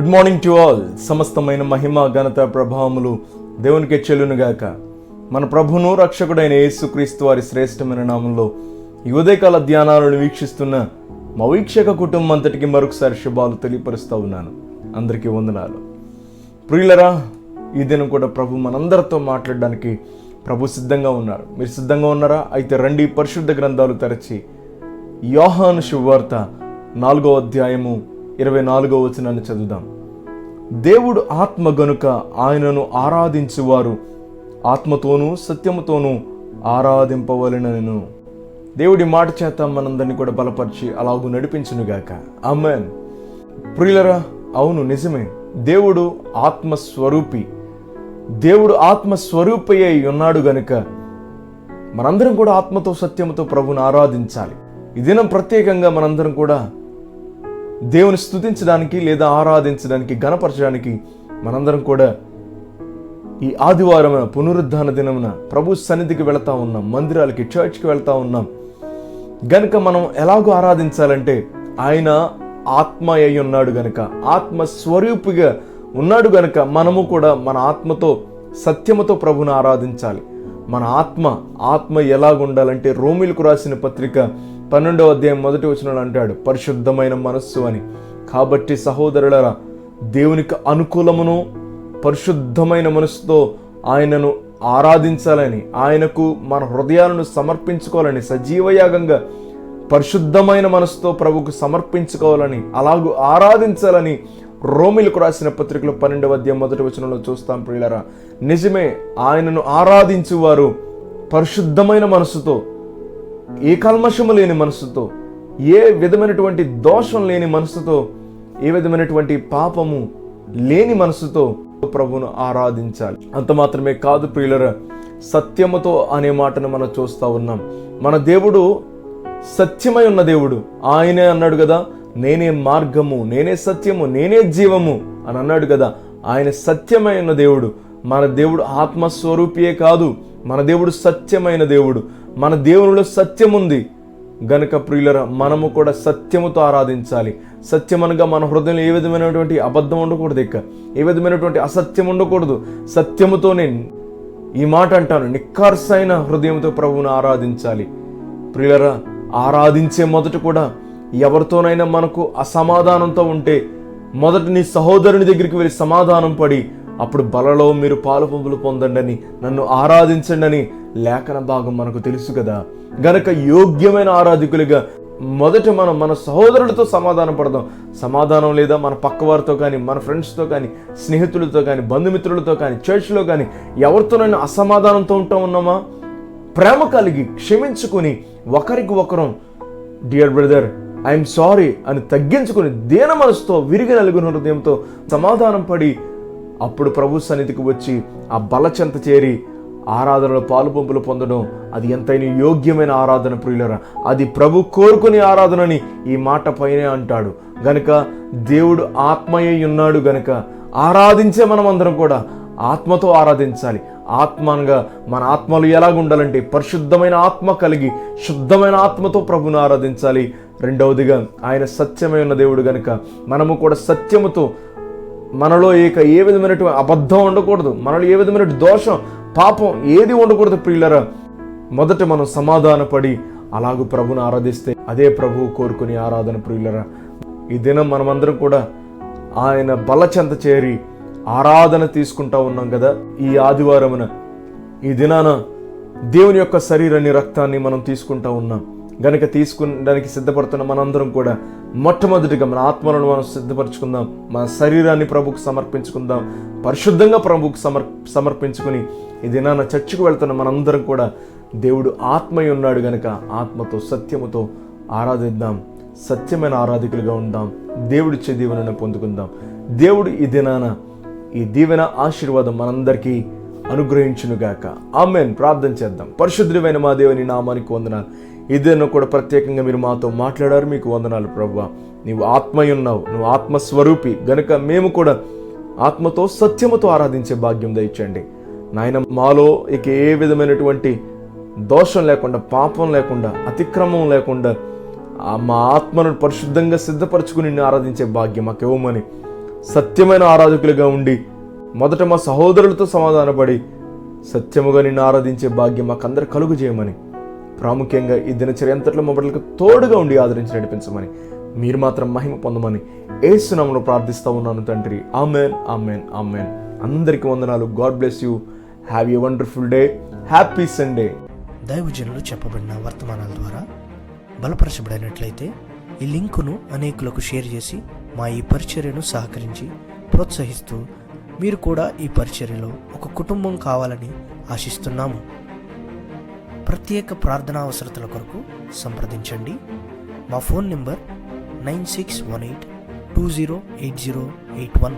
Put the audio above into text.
Good morning to all. సమస్తమైన మహిమ ఘనత ప్రభావములు దేవునికి చెల్లునుగాక. మన ప్రభును రక్షకుడైన యేసుక్రీస్తు వారి శ్రేష్టమైన నామంలో ఈ ఉదయకాల ధ్యానాలను వీక్షిస్తున్న మా వీక్షక కుటుంబం అంతటికి మరొకసారి శుభాలు తెలియపరుస్తూ ఉన్నాను. అందరికీ వందనాలు. ప్రియులరా, ఈ దినం కూడా ప్రభు మనందరితో మాట్లాడడానికి ప్రభు సిద్ధంగా ఉన్నారు. మీరు సిద్ధంగా ఉన్నారా? అయితే రండి, పరిశుద్ధ గ్రంథాలు తెరచి యోహాను శుభవార్త 4వ అధ్యాయము 24వ వచనాన్ని చదువుదాం. దేవుడు ఆత్మ గనుక ఆయనను ఆరాధించువారు ఆత్మతోనూ సత్యముతోనూ ఆరాధింపవలెనను. దేవుడి మాట చేత మనందరినీ కూడా బలపరిచి అలాగూ నడిపించునుగాక. ఆమేన్. ప్రియులరా, అవును, నిజమే. దేవుడు ఆత్మస్వరూపి. దేవుడు ఆత్మస్వరూపి అయి ఉన్నాడు గనుక మనందరం కూడా ఆత్మతో సత్యముతో ప్రభుని ఆరాధించాలి. ఈ దినం ప్రత్యేకంగా మనందరం కూడా దేవుని స్తుతించడానికి లేదా ఆరాధించడానికి, గణపరచడానికి మనందరం కూడా ఈ ఆదివారమున పునరుద్ధాన దినమున ప్రభు సన్నిధికి వెళతా ఉన్నాం, మందిరాలకి, చర్చ్కి వెళ్తా ఉన్నాం. గనుక మనం ఎలాగో ఆరాధించాలంటే ఆయన ఆత్మ అయి ఉన్నాడు గనుక, ఆత్మ స్వరూపిగా ఉన్నాడు గనుక మనము కూడా మన ఆత్మతో సత్యముతో ప్రభుని ఆరాధించాలి. మన ఆత్మ ఎలాగుండాలంటే రోమీలకు రాసిన పత్రిక 12వ అధ్యాయం 1వ వచనంలో అంటాడు, పరిశుద్ధమైన మనస్సు అని. కాబట్టి సహోదరులారా, దేవునికి అనుకూలమును పరిశుద్ధమైన మనస్సుతో ఆయనను ఆరాధించాలని, ఆయనకు మన హృదయాలను సమర్పించుకోవాలని, సజీవయాగంగా పరిశుద్ధమైన మనస్సుతో ప్రభుకు సమర్పించుకోవాలని, అలాగూ ఆరాధించాలని రోమీలకు రాసిన పత్రికలో 12వ అధ్యాయం 1వ వచనంలో చూస్తాం. ప్రియులారా, నిజమే, ఆయనను ఆరాధించువారు పరిశుద్ధమైన మనస్సుతో, ఏ కల్మషము లేని మనసుతో, ఏ విధమైనటువంటి దోషం లేని మనసుతో, ఏ విధమైనటువంటి పాపము లేని మనసుతో ప్రభువును ఆరాధించాలి. అంత మాత్రమే కాదు ప్రియులరా, సత్యముతో అనే మాటను మనం చూస్తూ ఉన్నాం. మన దేవుడు సత్యమై ఉన్న దేవుడు. ఆయనే అన్నాడు కదా, నేనే మార్గము, నేనే సత్యము, నేనే జీవము అని అన్నాడు కదా. ఆయన సత్యమై ఉన్న దేవుడు. మన దేవుడు ఆత్మస్వరూపియే కాదు, మన దేవుడు సత్యమైన దేవుడు. మన దేవునిలో సత్యం ఉంది గనుక ప్రియులరా, మనము కూడా సత్యముతో ఆరాధించాలి. సత్యం అనగా మన హృదయంలో ఏ విధమైనటువంటి అబద్ధం ఉండకూడదు, ఏ విధమైనటువంటి అసత్యం ఉండకూడదు. సత్యముతోనే ఈ మాట అంటాను, నిక్కర్సైన హృదయంతో ప్రభువును ఆరాధించాలి. ప్రియులరా, ఆరాధించే మొదట కూడా ఎవరితోనైనా మనకు అసమాధానంతో ఉంటే మొదట నీ సహోదరుని దగ్గరికి వెళ్ళి సమాధానం పడి అప్పుడు బలలో మీరు పాలు పంపులు పొందండి అని, నన్ను ఆరాధించండి అని లేఖన భాగం మనకు తెలుసు కదా. గనక యోగ్యమైన ఆరాధికులుగా మొదట మనం మన సహోదరులతో సమాధానం పడదాం. సమాధానం లేదా మన పక్కవారితో కానీ, మన ఫ్రెండ్స్తో కానీ, స్నేహితులతో కానీ, బంధుమిత్రులతో కానీ, చర్చ్లో కానీ ఎవరితోనైనా అసమాధానంతో ఉంటా ఉన్నామా? ప్రేమ కలిగి క్షమించుకుని ఒకరికి ఒకరం డియర్ బ్రదర్ ఐఎమ్ సారీ అని తగ్గించుకుని దీన మనసుతో, విరిగి నలుగుని హృదయంతో సమాధానం పడి అప్పుడు ప్రభు సన్నిధికి వచ్చి ఆ బలచెంత చేరి ఆరాధనలో పాలు పంపులు పొందడం, అది ఎంతైనా యోగ్యమైన ఆరాధన ప్రియులరా. అది ప్రభు కోరుకునే ఆరాధనని ఈ మాట పైనే అంటాడు. గనుక దేవుడు ఆత్మయే ఉన్నాడు గనుక ఆరాధించే మనం అందరం కూడా ఆత్మతో ఆరాధించాలి. ఆత్మగా మన ఆత్మలు ఎలాగుండాలంటే పరిశుద్ధమైన ఆత్మ కలిగి శుద్ధమైన ఆత్మతో ప్రభుని ఆరాధించాలి. రెండవదిగా ఆయన సత్యమై ఉన్న దేవుడు గనుక మనము కూడా సత్యముతో, మనలో ఏ విధమైనటువంటి అబద్ధం ఉండకూడదు, మనలో ఏ విధమైన దోషం, పాపం ఏది ఉండకూడదు ప్రియులరా. మొదట మనం సమాధానపడి అలాగూ ప్రభుని ఆరాధిస్తే అదే ప్రభువు కోరుకునే ఆరాధన ప్రియులరా. ఈ దినం మనమందరం కూడా ఆయన బలచెంత చేరి ఆరాధన తీసుకుంటా ఉన్నాం కదా. ఈ ఆదివారమున, ఈ దినాన దేవుని యొక్క శరీరాన్ని, రక్తాన్ని మనం తీసుకుంటా ఉన్నాం గనక తీసుకునడానికి సిద్ధపడుతున్న మనందరం కూడా మొట్టమొదటిగా మన ఆత్మలను మనం సిద్ధపరచుకుందాం. మన శరీరాన్ని ప్రభుకు సమర్పించుకుందాం. పరిశుద్ధంగా ప్రభుకు సమర్పించుకుని ఈ దినాన చర్చికి వెళ్తున్న మనందరం కూడా దేవుడు ఆత్మయ్య ఉన్నాడు గనక ఆత్మతో సత్యముతో ఆరాధిద్దాం. సత్యమైన ఆరాధికులుగా ఉందాం. దేవుడిచ్చే దీవెనను పొందుకుందాం. దేవుడు ఈ దినాన ఈ దీవెన ఆశీర్వాదం మనందరికీ అనుగ్రహించునుగాక. ఆమేన్. ప్రార్థన చేద్దాం. పరిశుద్ధుడైన మా దేవుని నామానికి వందనాలు. ఇదేనో కూడా ప్రత్యేకంగా మీరు మాతో మాట్లాడారు, మీకు వందనాలు ప్రభువా. నీవు ఆత్మయ్య ఉన్నావు, నువ్వు ఆత్మస్వరూపి గనుక మేము కూడా ఆత్మతో సత్యముతో ఆరాధించే భాగ్యం దయచేయండి నాయన. మాలో ఇక ఏ విధమైనటువంటి దోషం లేకుండా, పాపం లేకుండా, అతిక్రమం లేకుండా మా ఆత్మను పరిశుద్ధంగా సిద్ధపరచుకుని నిన్ను ఆరాధించే భాగ్యం మాకు ఇవ్వమని సత్యమైన ఆరాధకులుగా ఉండి మొదట మా సహోదరులతో సమాధానపడి సత్యముగా నిన్ను ఆరాధించే భాగ్యం మాకందరు కలుగు చేయమని, ప్రాముఖ్యంగా ఈ దినచర్య అంతట్లో మా బిడ్డలకు తోడుగా ఉండి ఆదరించి నడిపించమని, మీరు మాత్రం మహిమ పొందమని యేసు నామములో ప్రార్థిస్తూ ఉన్నాను తండ్రి. Amen, amen, amen. అందరికీ వందనాలు. God bless you. Have a wonderful day. Happy Sunday. దైవజనులు చెప్పబడిన వర్తమానాల ద్వారా బలపరచబడినట్లయితే ఈ లింకును అనేకులకు షేర్ చేసి మా ఈ పరిచర్యను సహకరించి ప్రోత్సహిస్తూ మీరు కూడా ఈ పరిచర్యలో ఒక కుటుంబం కావాలని ఆశిస్తున్నాము. ప్రత్యేక ప్రార్థనా అవసరతల కొరకు సంప్రదించండి. మా ఫోన్ నెంబర్ 9618208081.